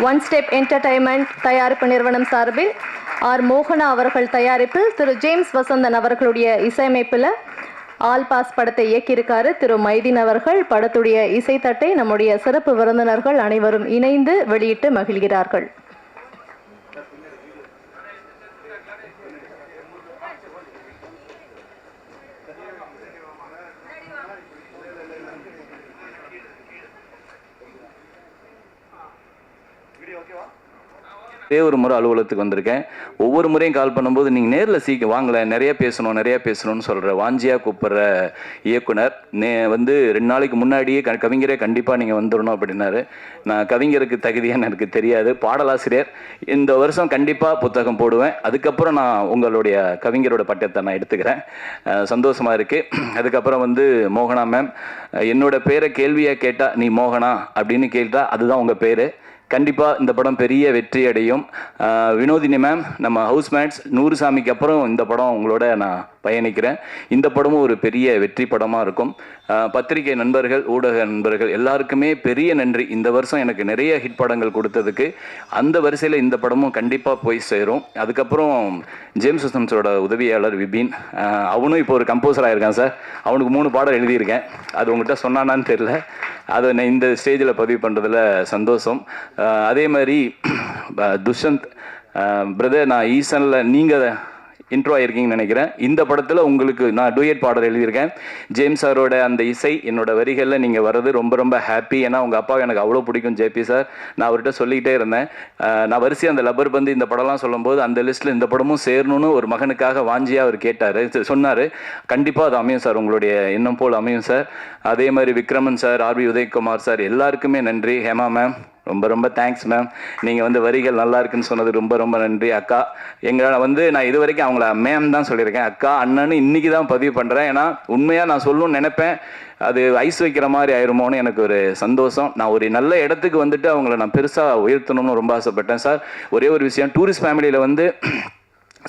One step entertainment தயாரிப்பு நிறுவனம் சார்பில் ஆர் மோகனா அவர்கள் தயாரிப்பில் திரு ஜேம்ஸ் வசந்தன் அவர்களுடைய இசையமைப்பில் ஆல் பாஸ் படத்தை இயக்கியிருக்காரு திரு மைதீன் அவர்கள். படத்துடைய இசைத்தட்டை நம்முடைய சிறப்பு விருந்தினர்கள் அனைவரும் இணைந்து வெளியிட்டு மகிழ்கிறார்கள். ஒரு முறை அலுவலகத்துக்கு வந்திருக்கேன். ஒவ்வொரு முறையும் கால் பண்ணும்போது நீங்கள் நேரில் சீக்கிரம் வாங்கலை, நிறையா பேசணும்னு சொல்கிற வாஞ்சியாக கூப்பிட்ற இயக்குனர் வந்து 2 நாளைக்கு முன்னாடியே கவிஞரே கண்டிப்பாக நீங்கள் வந்துடணும் அப்படின்னாரு. நான் கவிஞருக்கு தகுதியான்னு எனக்கு தெரியாது, பாடலாசிரியர். இந்த வருஷம் கண்டிப்பாக புத்தகம் போடுவேன். அதுக்கப்புறம் நான் உங்களுடைய கவிஞரோட பட்டத்தை நான் எடுத்துக்கிறேன். சந்தோஷமாக இருக்குது. அதுக்கப்புறம் வந்து மோகனா மேம், என்னோட பேரை கேள்வியாக கேட்டால் நீ மோகனா அப்படின்னு கேட்டால் அதுதான் உங்கள் பேர். கண்டிப்பாக இந்த படம் பெரிய வெற்றி அடையும். வினோதினி மேம், நம்ம ஹவுஸ்மேட்ஸ் 100 சாமிக்கு அப்புறம் இந்த படம் உங்களோட நான் பயணிக்கிறேன். இந்த படமும் ஒரு பெரிய வெற்றி படமாக இருக்கும். பத்திரிகை நண்பர்கள், ஊடக நண்பர்கள் எல்லாருக்குமே பெரிய நன்றி. இந்த வருஷம் எனக்கு நிறைய ஹிட் படங்கள் கொடுத்ததுக்கு. அந்த வரிசையில் இந்த படமும் கண்டிப்பாக போய் சேரும். அதுக்கப்புறம் ஜேம்ஸ் வசந்தனோட உதவியாளர் விபின், அவனும் இப்போ ஒரு கம்போசராக இருக்கான் சார். அவனுக்கு 3 பாடல் எழுதியிருக்கேன். அது உங்கள்கிட்ட சொன்னானான்னு தெரியல. அதை நான் இந்த ஸ்டேஜில் பதிவு பண்ணுறதுல சந்தோஷம். அதே மாதிரி துஷ்யந்த் பிரதர், நான் ஈசனில் நீங்கள் இன்ட்ரோ ஆகிருக்கீங்கன்னு நினைக்கிறேன். இந்த படத்தில் உங்களுக்கு நான் டூயட் பாடல் எழுதியிருக்கேன். ஜேம்ஸ் சாரோட அந்த இசை என்னோட வரிகளில் நீங்கள் வர்றது ரொம்ப ரொம்ப ஹாப்பி. ஏன்னா உங்கள் அப்பாவை எனக்கு அவ்வளோ பிடிக்கும் ஜேபி சார். நான் அவர்கிட்ட சொல்லிக்கிட்டே இருந்தேன். நான் வரிசையாக அந்த லப்பர் பந்து இந்த படம்லாம் சொல்லும்போது அந்த லிஸ்ட்டில் இந்த படமும் சேரணும்னு ஒரு மகனுக்காக வாஞ்சியாக அவர் கேட்டார், சொன்னார். கண்டிப்பாக அது அமையும் சார், உங்களுடைய எண்ணம் போல் அமையும் சார். அதே மாதிரி Vikraman sir, R V Udhayakumar sir எல்லாருக்குமே நன்றி. ஹேமா மேம், ரொம்ப ரொம்ப தேங்க்ஸ் மேம். நீங்கள் வந்து வரிகள் நல்லா இருக்குன்னு சொன்னது ரொம்ப ரொம்ப நன்றி. அக்கா, எங்களை வந்து நான் இது வரைக்கும் அவங்கள மேம் தான் சொல்லியிருக்கேன். அக்கா அண்ணன்னு இன்றைக்கி தான் பதிவு பண்ணுறேன். ஏன்னா உண்மையாக நான் சொல்லணும்னு நினைப்பேன், அது ஐஸ் வைக்கிற மாதிரி ஆயிருமோன்னு எனக்கு ஒரு சந்தோஷம். நான் ஒரு நல்ல இடத்துக்கு வந்துட்டு அவங்கள நான் பெருசாக உயர்த்தணும்னு ரொம்ப ஆசைப்பட்டேன் சார். ஒரே ஒரு விஷயம், டூரிஸ்ட் ஃபேமிலியில் வந்து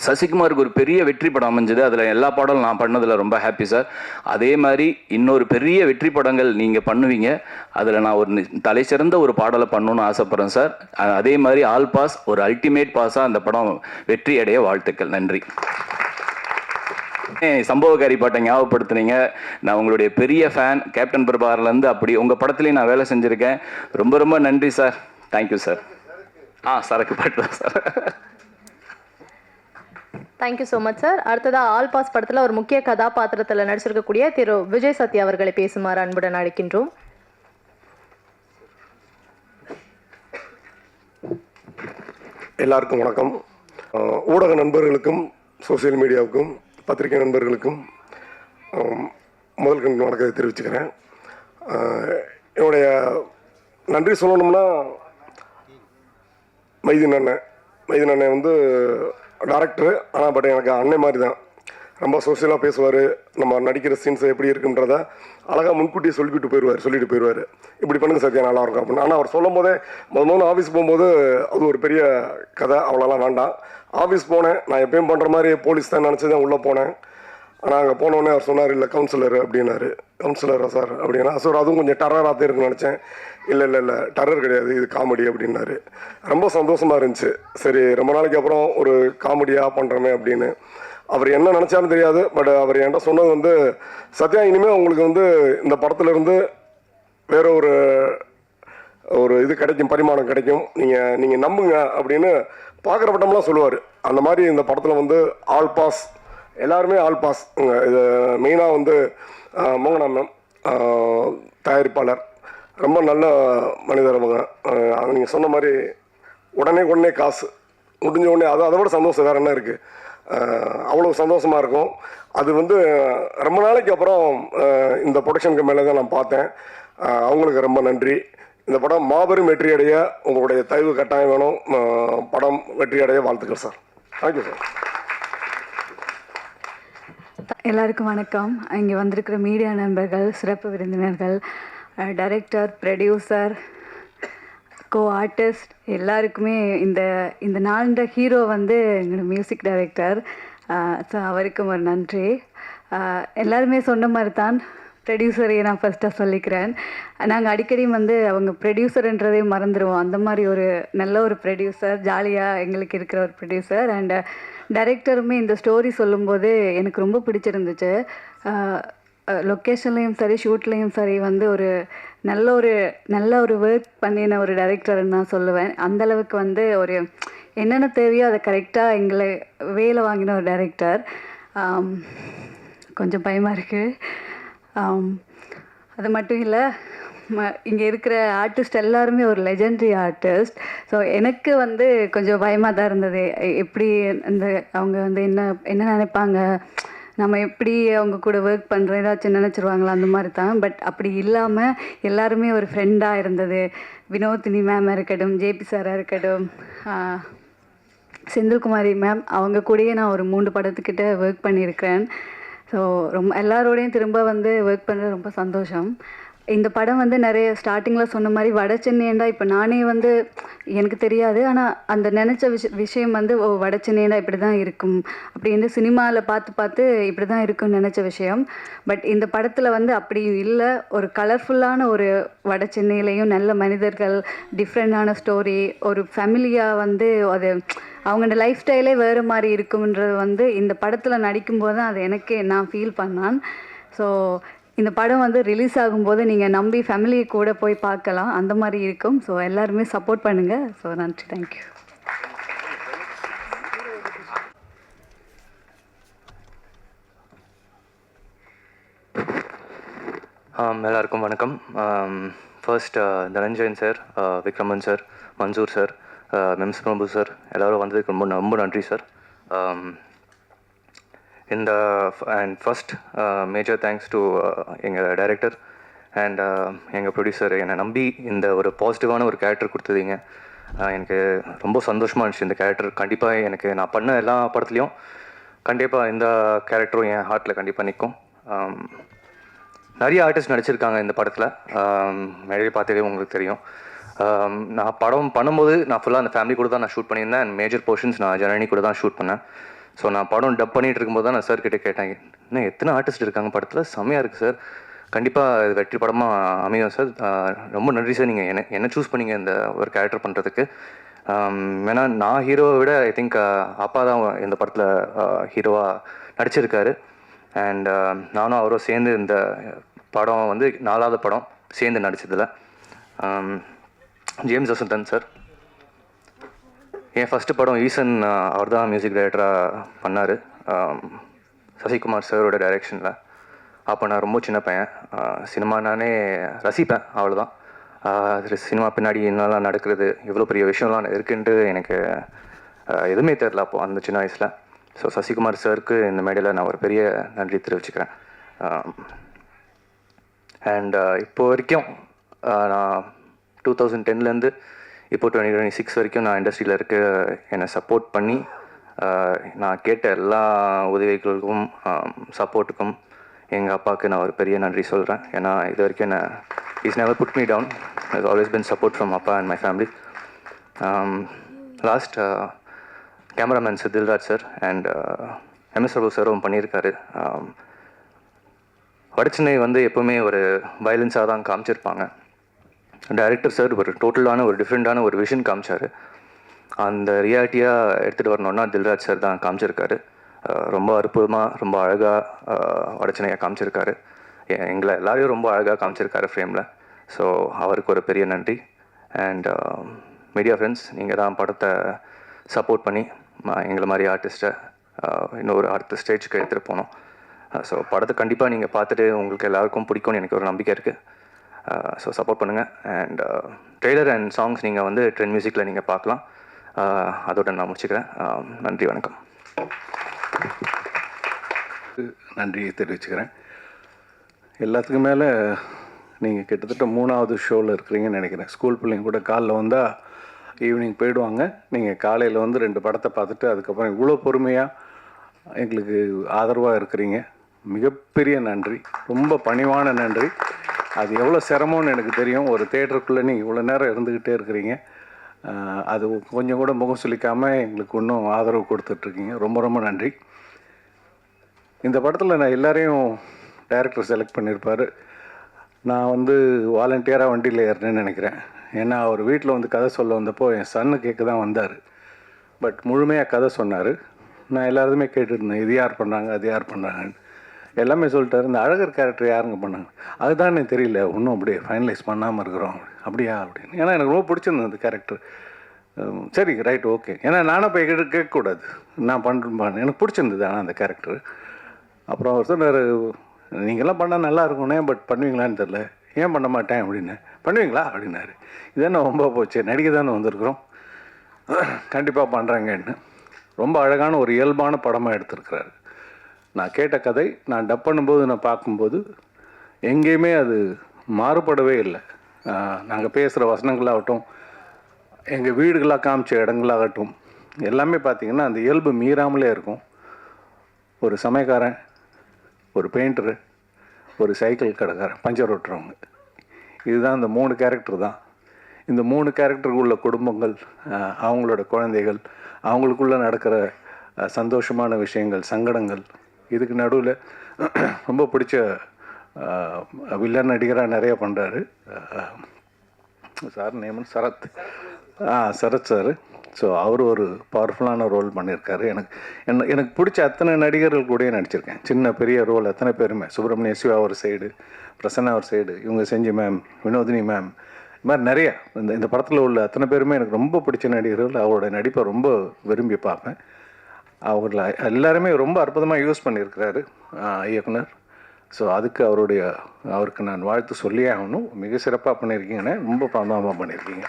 சசிகுமாருக்கு ஒரு பெரிய வெற்றி படம் அமைஞ்சது. அதில் எல்லா பாடலும் நான் பண்ணதில் ரொம்ப ஹாப்பி சார். அதே மாதிரி இன்னொரு பெரிய வெற்றி படங்கள் நீங்கள் பண்ணுவீங்க. அதில் நான் ஒரு தலை சிறந்த ஒரு பாடலை பண்ணணும்னு ஆசைப்பட்றேன் சார். அதே மாதிரி ஆல் பாஸ் ஒரு அல்டிமேட் பாஸாக அந்த படம் வெற்றி அடைய வாழ்த்துக்கள். நன்றி. சம்பவக்காரி பாட்டை ஞாபகப்படுத்துனீங்க. நான் உங்களுடைய பெரிய ஃபேன். கேப்டன் பிரபாகர்லேருந்து அப்படி உங்கள் படத்துலேயும் நான் வேலை செஞ்சுருக்கேன். ரொம்ப ரொம்ப நன்றி சார். Thank you sir. சரக்கு பாட்டு தான் sir. Thank you so much sir. அடுத்ததாக ஆல் பாஸ் படத்தில் ஒரு முக்கிய கதாபாத்திரத்தில் நடிச்சிருக்கக்கூடிய திரு விஜய் சத்யா அவர்களை பேசுமாறு அன்புடன் அழைக்கின்றோம். எல்லாருக்கும் வணக்கம். ஊடக நண்பர்களுக்கும், சோசியல் மீடியாவுக்கும், பத்திரிகை நண்பர்களுக்கும் முதல் கணக்கு வணக்கத்தை தெரிவிச்சுக்கிறேன். என்னுடைய நன்றி சொல்லணும்னா மைதீன் அண்ணன் வந்து டைரக்டரு. ஆனால் பட் எனக்கு அன்னை மாதிரி தான். ரொம்ப சோசியலாக பேசுவார். நம்ம நடிக்கிற சீன்ஸ் எப்படி இருக்குன்றத அழகாக முன்கூட்டியே சொல்லிட்டு போயிடுவார். இப்படி பண்ணுங்க சத்யா, நல்லா இருக்கும் அப்படின்னு. ஆனால் அவர் சொல்லும் போதே முதல்ல ஆஃபீஸ் போகும்போது அது ஒரு பெரிய கதை, அவ்வளோலாம் வேண்டாம். ஆஃபீஸ் போனேன், நான் எப்பயும் பண்ணுற மாதிரி போலீஸ் தான் நினச்சி தான் உள்ளே போனேன். ஆனால் அங்கே போனோடனே அவர் சொன்னார், இல்லை கவுன்சிலர் அப்படின்னாரு. கவுன்சிலரா சார் அப்படின்னா சார், அதுவும் கொஞ்சம் டெரராக தான் இருக்குன்னு நினச்சேன். இல்லை டெரர் கிடையாது, இது காமெடி அப்படின்னாரு. ரொம்ப சந்தோஷமாக இருந்துச்சு. சரி, ரொம்ப நாளைக்கு அப்புறம் ஒரு காமெடியாக பண்ணுறோமே அப்படின்னு. அவர் என்ன நினச்சாலும் தெரியாது. பட் அவர் என்கிட்ட சொன்னது வந்து, சத்யா இனிமேல் உங்களுக்கு வந்து இந்த படத்துலேருந்து வேற ஒரு இது கிடைக்கும், பரிமாணம் கிடைக்கும், நீங்கள் நம்புங்க அப்படின்னு பார்க்குற பட்டம்லாம் சொல்லுவார். அந்த மாதிரி இந்த படத்தில் வந்து ஆல் பாஸ், எல்லாருமே ஆல் பாஸ். இது மெயினாக வந்து மோகனா மேம் தயாரிப்பாளர், ரொம்ப நல்ல மனிதர் அவங்க. நீங்கள் சொன்ன மாதிரி உடனே காசு முடிஞ்ச உடனே அதை விட சந்தோஷம் வேறு என்ன இருக்குது. அவ்வளோ சந்தோஷமாக இருக்கும். அது வந்து ரொம்ப நாளைக்கு அப்புறம் இந்த ப்ரொடக்ஷனுக்கு மேலே தான் நான் பார்த்தேன். அவங்களுக்கு ரொம்ப நன்றி. இந்த படம் மாபெரும் வெற்றி அடைய உங்களுடைய தயவு கட்டாயம் வேணும். படம் வெற்றி அடைய வாழ்த்துக்கள் சார். Thank you sir. எல்லாருக்கும் வணக்கம். இங்கே வந்திருக்கிற மீடியா நண்பர்கள், சிறப்பு விருந்தினர்கள், டைரக்டர், ப்ரொடியூசர், கோ ஆர்டிஸ்ட் எல்லாருக்குமே இந்த நாளோட ஹீரோ வந்து எங்களோட மியூசிக் டைரக்டர். ஸோ அவருக்கும் ஒரு நன்றி. எல்லாருமே சொன்ன மாதிரி தான், ப்ரொடியூசரையே நான் ஃபஸ்ட்டாக சொல்லிக்கிறேன். நாங்கள் அடிக்கடி வந்து அவங்க ப்ரொடியூசர்ன்றதே மறந்துடுவோம். அந்த மாதிரி ஒரு நல்ல ஒரு ப்ரொடியூசர், ஜாலியாக எங்களுக்கு இருக்கிற ஒரு ப்ரொடியூசர். அண்ட் டைரக்டருமே இந்த ஸ்டோரி சொல்லும்போது எனக்கு ரொம்ப பிடிச்சிருந்துச்சு. லொக்கேஷன்லேயும் சரி, ஷூட்லேயும் சரி வந்து ஒரு நல்ல ஒரு ஒர்க் பண்ணின ஒரு டைரக்டர்னு நான் சொல்லுவேன். அந்தளவுக்கு வந்து ஒரு என்னென்ன தேவையோ அதை கரெக்டாக எங்களை வேலை வாங்கின ஒரு டைரக்டர். கொஞ்சம் பயமாக இருக்குது. அது மட்டும் இல்லை, இங்கே இருக்கிற ஆர்டிஸ்ட் எல்லாருமே ஒரு லெஜெண்டரி ஆர்டிஸ்ட். ஸோ எனக்கு வந்து கொஞ்சம் பயமாக தான் இருந்தது. எப்படி இந்த அவங்க வந்து என்ன நினைப்பாங்க, நம்ம எப்படி அவங்க கூட ஒர்க் பண்ணுறோம், ஏதாச்சும் நினச்சிருவாங்களா, அந்த மாதிரி தான். பட் அப்படி இல்லாமல் எல்லாருமே ஒரு ஃப்ரெண்டாக இருந்தது. வினோதினி மேம் இருக்கட்டும், ஜேபி சாராக இருக்கட்டும், செந்தில்குமாரி மேம், அவங்க கூடயே நான் ஒரு 3 படத்துக்கிட்ட ஒர்க் பண்ணியிருக்கிறேன். ஸோ ரொம்ப எல்லாரோடையும் திரும்ப வந்து ஒர்க் பண்ணுறது ரொம்ப சந்தோஷம். இந்த படம் வந்து நிறைய ஸ்டார்டிங்கில் சொன்ன மாதிரி வட சென்னையண்டா இப்போ நானே வந்து எனக்கு தெரியாது, ஆனால் அந்த நினச்ச விஷயம் வந்து வட சென்னையண்டா இப்படி தான் இருக்கும் அப்படின்னு சினிமாவில் பார்த்து இப்படி தான் இருக்கும்னு நினச்ச விஷயம். பட் இந்த படத்தில் வந்து அப்படி இல்லை. ஒரு கலர்ஃபுல்லான ஒரு வட சென்னையிலையும் நல்ல மனிதர்கள், டிஃப்ரெண்டான ஸ்டோரி, ஒரு ஃபேமிலியாக வந்து அது அவங்களோட லைஃப் ஸ்டைலே வேறு மாதிரி இருக்கும்ன்றது வந்து இந்த படத்தில் நடிக்கும்போது தான் அது நான் ஃபீல் பண்ணேன். ஸோ இந்த படம் வந்து ரிலீஸ் ஆகும்போது நீங்கள் நம்பி ஃபேமிலியை கூட போய் பார்க்கலாம், அந்த மாதிரி இருக்கும். ஸோ எல்லாருமே சப்போர்ட் பண்ணுங்கள். ஸோ நன்றி, தேங்க்யூ. எல்லாருக்கும் வணக்கம். First Dhananjayan sir, Vikraman sir, Mansoor sir, மெம்ஸ் பிரபு சார், எல்லோரும் வந்ததுக்கு ரொம்ப நன்றி சார். And first major thanks to எங்கள் டைரக்டர் அண்ட் எங்கள் ப்ரொடியூசர். என்னை நம்பி இந்த ஒரு பாசிட்டிவான ஒரு கேரக்டர் கொடுத்ததீங்க. எனக்கு ரொம்ப சந்தோஷமாக இருந்துச்சு. இந்த கேரக்டர் கண்டிப்பாக எனக்கு நான் பண்ண எல்லா படத்துலையும் கண்டிப்பாக இந்த கேரக்டரும் என் ஹார்ட்டில் கண்டிப்பாக நிற்கும். நிறைய ஆர்டிஸ்ட் நடிச்சிருக்காங்க இந்த படத்தில், நிறைய பார்த்ததே உங்களுக்கு தெரியும். நான் படம் பண்ணும்போது நான் ஃபுல்லாக அந்த ஃபேமிலி கூட தான் நான் ஷூட் பண்ணியிருந்தேன். அண்ட் மேஜர் போர்ஷன்ஸ் நான் ஜனனி கூட தான் ஷூட் பண்ணேன். ஸோ நான் படம் டப் பண்ணிகிட்டு இருக்கும்போது தான் நான் சார் கிட்டே கேட்டேன், இன்னும் எத்தனை ஆர்டிஸ்ட் இருக்காங்க படத்தில், செம்மையாக இருக்குது சார், கண்டிப்பாக இது வெற்றி படமாக அமையும் சார். ரொம்ப நன்றி சார், நீங்கள் என்ன சூஸ் பண்ணிங்க இந்த ஒரு கேரக்டர் பண்ணுறதுக்கு. ஏன்னா நான் ஹீரோவை விட ஐ திங்க் அப்பா தான் இந்த படத்தில் ஹீரோவாக நடிச்சிருக்காரு. அண்ட் நானும் அவரும் சேர்ந்து இந்த படம் வந்து 4வது படம் சேர்ந்து நடித்ததில். ஜேம்ஸ் வசந்தன் சார், என் ஃபஸ்ட்டு படம் ஈசன் அவர் தான் மியூசிக் டைரக்டராக பண்ணார், சசிகுமார் சாரோட டைரெக்ஷனில். அப்போ நான் ரொம்ப சின்ன பையன், சினிமா நானே ரசிப்பேன், அவ்வளோதான். சினிமா பின்னாடி என்னெல்லாம் நடக்கிறது, இவ்வளோ பெரிய விஷயம்லாம் இருக்குன்ட்டு எனக்கு எதுவுமே தெரில அப்போது அந்த சின்ன வயசில். ஸோ சசிகுமார் சாருக்கு இந்த மேடையில் நான் ஒரு பெரிய நன்றி தெரிவிச்சுக்கிறேன். அண்ட் இப்போ வரைக்கும் நான் 2010லேருந்து இப்போ 2026 வரைக்கும் நான் இண்டஸ்ட்ரியில் இருக்க என்னை சப்போர்ட் பண்ணி நான் கேட்ட எல்லா உதவிகளுக்கும் சப்போர்ட்டுக்கும் எங்கள் அப்பாவுக்கு நான் ஒரு பெரிய நன்றி சொல்கிறேன். ஏன்னா இது வரைக்கும் என்ன is never put me down, is always been support from அப்பா and my family. Last cameraman Dilraj sir and MS Prabhu சாரும் பண்ணியிருக்காரு. வடச்சென்னை வந்து எப்போவுமே ஒரு வயலன்ஸாக தான் காமிச்சிருப்பாங்க. டைரக்டர் சார் ஒரு டோட்டலான ஒரு டிஃப்ரெண்ட்டான ஒரு விஷன் காமிச்சார். அந்த ரியாலிட்டியாக எடுத்துகிட்டு வரணுன்னா தில்ராஜ் சார் தான் காமிச்சிருக்காரு. ரொம்ப அற்புதமாக, ரொம்ப அழகாக வடச்சென்னையாக காமிச்சிருக்காரு. எங்களை எல்லாரையும் ரொம்ப அழகாக காமிச்சிருக்காரு ஃப்ரேமில். ஸோ அவருக்கு ஒரு பெரிய நன்றி. அண்ட் மீடியா ஃப்ரெண்ட்ஸ், நீங்கள் தான் படத்தை சப்போர்ட் பண்ணி எங்களை மாதிரி ஆர்டிஸ்ட்டை இன்னொரு அடுத்த ஸ்டேஜுக்கு எடுத்துகிட்டு போனோம். ஸோ படத்தை கண்டிப்பாக நீங்கள் பார்த்துட்டு உங்களுக்கு எல்லாருக்கும் பிடிக்கும்னு எனக்கு ஒரு நம்பிக்கை இருக்குது. ஸோ சப்போர்ட் பண்ணுங்கள். அண்ட் ட்ரெய்லர் அண்ட் சாங்ஸ் நீங்கள் வந்து ட்ரெண்ட் மியூசிக்கில் நீங்கள் பார்க்கலாம். அதோட நான் முடிச்சுக்கிறேன். நன்றி, வணக்கம். நன்றியை தெரிவிச்சுக்கிறேன். எல்லாத்துக்கும் மேலே நீங்கள் கிட்டத்தட்ட 3வது ஷோவில் இருக்கிறீங்கன்னு நினைக்கிறேன். ஸ்கூல் பிள்ளைங்க கூட காலைல வந்தால் ஈவினிங் போயிடுவாங்க. நீங்கள் காலையில் வந்து 2 படத்தை பார்த்துட்டு அதுக்கப்புறம் இவ்வளோ பொறுமையாக எங்களுக்கு ஆதரவாக இருக்கிறீங்க. மிகப்பெரிய நன்றி, ரொம்ப பணிவான நன்றி. அது எவ்வளோ சிரமம்னு எனக்கு தெரியும். ஒரு தேட்டருக்குள்ளே நீங்கள் இவ்வளோ நேரம் இருந்துக்கிட்டே இருக்கிறீங்க. அது கொஞ்சம் கூட முகம் சுளிக்காமல் எங்களுக்கு இன்னும் ஆதரவு கொடுத்துட்ருக்கீங்க. ரொம்ப ரொம்ப நன்றி. இந்த படத்தில் நான் எல்லாரையும் டைரக்டர் செலக்ட் பண்ணியிருப்பார். நான் வந்து வாலண்டியராக வண்டியில் ஏறினேன்னு நினைக்கிறேன். ஏன்னா அவர் வீட்டில் வந்து கதை சொல்ல வந்தப்போ என் சன்னு கேட்க தான் வந்தார். பட் முழுமையாக கதை சொன்னார். நான் எல்லாருமே கேட்டுருந்தேன், இது யார் பண்ணாங்க, அது யார் பண்ணாங்கன்னு. எல்லாமே சொல்லிட்டாரு. இந்த அழகர் கேரக்டர் யாருங்க பண்ணாங்க, அதுதான் எனக்கு தெரியல, இன்னும் அப்படியே ஃபைனலைஸ் பண்ணாமல் இருக்கிறோம். அப்படியா அப்படின்னு. ஏன்னா எனக்கு ரொம்ப பிடிச்சிருந்தது அந்த கேரக்டர். சரி ரைட் ஓகே. ஏன்னா நானும் போய் கேட்கக்கூடாது, நான் பண்ணுறேன், எனக்கு பிடிச்சிருந்தது. ஆனால் அந்த கேரக்டர் அப்புறம் அவர் சொன்னார், நீங்கள்லாம் பண்ணால் நல்லா இருக்கும்னே, பட் பண்ணுவீங்களான்னு தெரில. ஏன் பண்ண மாட்டேன் அப்படின்னு. பண்ணுவீங்களா அப்படின்னாரு. இதானே ரொம்ப போச்சு, நடிக்க தானே வந்திருக்கிறோம், கண்டிப்பாக பண்ணுறாங்கன்னு. ரொம்ப அழகான ஒரு இயல்பான படமாக எடுத்திருக்கிறாரு. நான் கேட்ட கதை நான் டப் பண்ணும்போது நான் பார்க்கும்போது எங்கேயுமே அது மாறுபடவே இல்லை. நாங்கள் பேசுகிற வசனங்களாகட்டும், எங்கள் வீடுகளாக காமிச்ச இடங்களாகட்டும், எல்லாமே பார்த்திங்கன்னா அந்த இயல்பு மீறாமலே இருக்கும். ஒரு சமையக்காரன், ஒரு பெயிண்டரு, ஒரு சைக்கிள் கடைக்காரன், பஞ்சர் ஓட்டுறவங்க, இதுதான் இந்த 3 கேரக்டர் தான். இந்த 3 கேரக்டருக்கு உள்ள குடும்பங்கள், அவங்களோட குழந்தைகள், அவங்களுக்குள்ளே நடக்கிற சந்தோஷமான விஷயங்கள், சங்கடங்கள், இதுக்கு நடுவில் ரொம்ப பிடிச்ச வில்லன் நடிகராக நிறைய பண்ணுறாரு. சார் நேமன் சரத், சரத் சார். ஸோ அவர் ஒரு பவர்ஃபுல்லான ரோல் பண்ணியிருக்காரு. எனக்கு பிடிச்ச அத்தனை நடிகர்கள் கூடயே நடிச்சிருக்கேன். சின்ன பெரிய ரோல் அத்தனை பேருமே, சுப்பிரமணிய சிவா ஒரு சைடு, பிரசன்னா ஒரு சைடு, இவங்க செஞ்சி மேம், வினோதினி மேம், இது மாதிரி நிறையா இந்த படத்தில் உள்ள அத்தனை பேருமே எனக்கு ரொம்ப பிடிச்ச நடிகர்கள். அவரோட நடிப்பை ரொம்ப விரும்பி பார்ப்பேன். அவங்கள எல்லாருமே ரொம்ப அற்புதமாக யூஸ் பண்ணியிருக்கிறாரு இயக்குனர். ஸோ அவருக்கு நான் வாழ்த்து சொல்லியே ஆகணும். மிக சிறப்பாக பண்ணியிருக்கீங்கன்னு, ரொம்ப பிரமாதமாக பண்ணியிருக்கீங்க.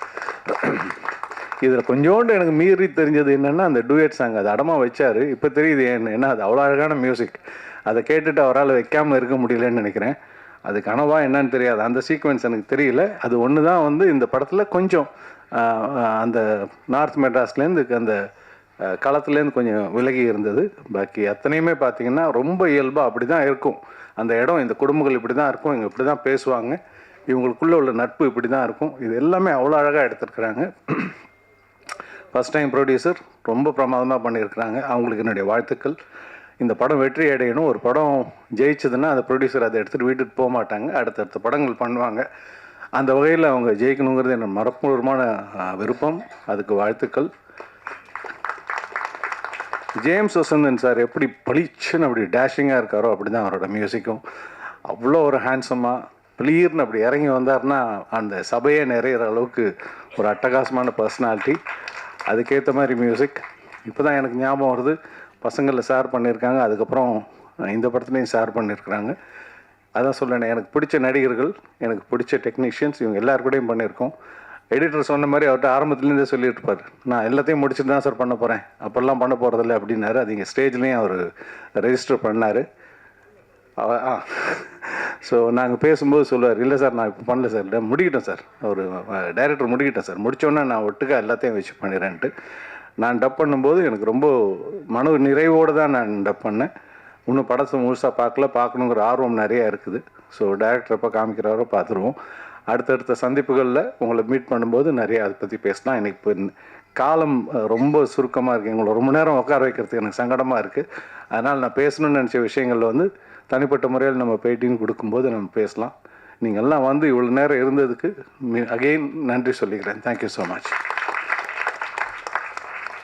இதில் கொஞ்சோண்டு எனக்கு மீறி தெரிஞ்சது என்னென்னா அந்த டூயட் சாங். அது அடமாக வச்சார், இப்போ தெரியுது ஏன்னா அது அவ்வளோ அழகான மியூசிக். அதை கேட்டுட்டு அவரால் வைக்காமல் இருக்க முடியலன்னு நினைக்கிறேன். அது கனவா என்னன்னு தெரியாது, அந்த சீக்வென்ஸ் எனக்கு தெரியல. அது ஒன்று தான் வந்து இந்த படத்தில் கொஞ்சம் அந்த நார்த் மெட்ராஸ்லேருந்து அந்த களத்துலேருந்து கொஞ்சம் விலகி இருந்தது. பாக்கி அத்தனையுமே பார்த்திங்கன்னா ரொம்ப இயல்பாக அப்படி தான் இருக்கும். அந்த இடம், இந்த குடும்பங்கள் இப்படி தான் இருக்கும், இவங்க இப்படி தான் பேசுவாங்க, இவங்களுக்குள்ளே உள்ள நட்பு இப்படி தான் இருக்கும். இது எல்லாமே அவ்வளோ அழகாக எடுத்துருக்குறாங்க. ஃபஸ்ட் டைம் ப்ரொடியூசர் ரொம்ப பிரமாதமாக பண்ணியிருக்கிறாங்க. அவங்களுக்கு என்னுடைய வாழ்த்துக்கள். இந்த படம் வெற்றி அடையணும். ஒரு படம் ஜெயிச்சதுன்னா அந்த ப்ரொடியூசர் அதை எடுத்துகிட்டு வீட்டுக்கு போக மாட்டாங்க, அடுத்தடுத்த படங்கள் பண்ணுவாங்க. அந்த வகையில் அவங்க ஜெயிக்கணுங்கிறது என்ன மறப்பூர்வமான விருப்பம். அதுக்கு வாழ்த்துக்கள். ஜேம்ஸ் வசந்தன் சார் எப்படி பளிச்சுன்னு அப்படி டேஷிங்காக இருக்காரோ அப்படி தான் அவரோட மியூசிக்கும். அவ்வளோ ஒரு ஹேண்ட்ஸமாக ப்ளீர்னு அப்படி இறங்கி வந்தார்னா அந்த சபையே நிறையிற அளவுக்கு ஒரு அட்டகாசமான பர்சனாலிட்டி. அதுக்கேற்ற மாதிரி மியூசிக். இப்போ தான் எனக்கு ஞாபகம் வருது, பசங்களில் ஷேர் பண்ணியிருக்காங்க, அதுக்கப்புறம் இந்த படத்துலையும் ஷேர் பண்ணியிருக்கிறாங்க. அதான் சொல்லேன், எனக்கு பிடிச்ச நடிகர்கள், எனக்கு பிடிச்ச டெக்னீஷியன்ஸ், இவங்க எல்லாருக்கூடையும் பண்ணியிருக்கோம். எடிட்டர் சொன்ன மாதிரி அவர்கிட்ட ஆரம்பத்துலேருந்தே சொல்லிட்டு இருப்பார், நான் எல்லாத்தையும் முடிச்சுட்டு தான் சார் பண்ண போகிறேன், அப்போல்லாம் பண்ண போகிறதில்ல அப்படின்னாரு. அது இங்கே ஸ்டேஜ்லேயும் அவர் ரெஜிஸ்டர் பண்ணார். ஸோ நாங்கள் பேசும்போது சொல்லுவார், இல்லை சார் நான் இப்போ பண்ணல சார், இல்லை முடிக்கிட்டேன் சார், ஒரு டைரக்டர் முடிக்கிட்டேன் சார், முடித்தோன்னே நான் ஒட்டுக்கா எல்லாத்தையும் வச்சு பண்ணிடுறேன்ட்டு. நான் டப் பண்ணும்போது எனக்கு ரொம்ப மன நிறைவோடு தான் நான் டப் பண்ணேன். இன்னும் படத்தை முழுசாக பார்க்கணுங்கிற ஆர்வம் நிறையா இருக்குது. ஸோ டைரக்டர் எப்போ காமிக்கிறாரோ பார்த்துருவோம். அடுத்தடுத்த சந்திப்புகளில் உங்களை மீட் பண்ணும்போது நிறைய அதை பற்றி பேசலாம். எனக்கு இப்போ காலம் ரொம்ப சுருக்கமாக இருக்குது, எங்களை ரொம்ப நேரம் உட்கார வைக்கிறதுக்கு எனக்கு சங்கடமாக இருக்குது. அதனால் நான் பேசணும்னு நினச்ச விஷயங்களில் வந்து தனிப்பட்ட முறையில் நம்ம பேட்டின்னு கொடுக்கும்போது நம்ம பேசலாம். நீங்கள்லாம் வந்து இவ்வளோ நேரம் இருந்ததுக்கு அகெயின் நன்றி சொல்லிக்கிறேன். Thank you so much.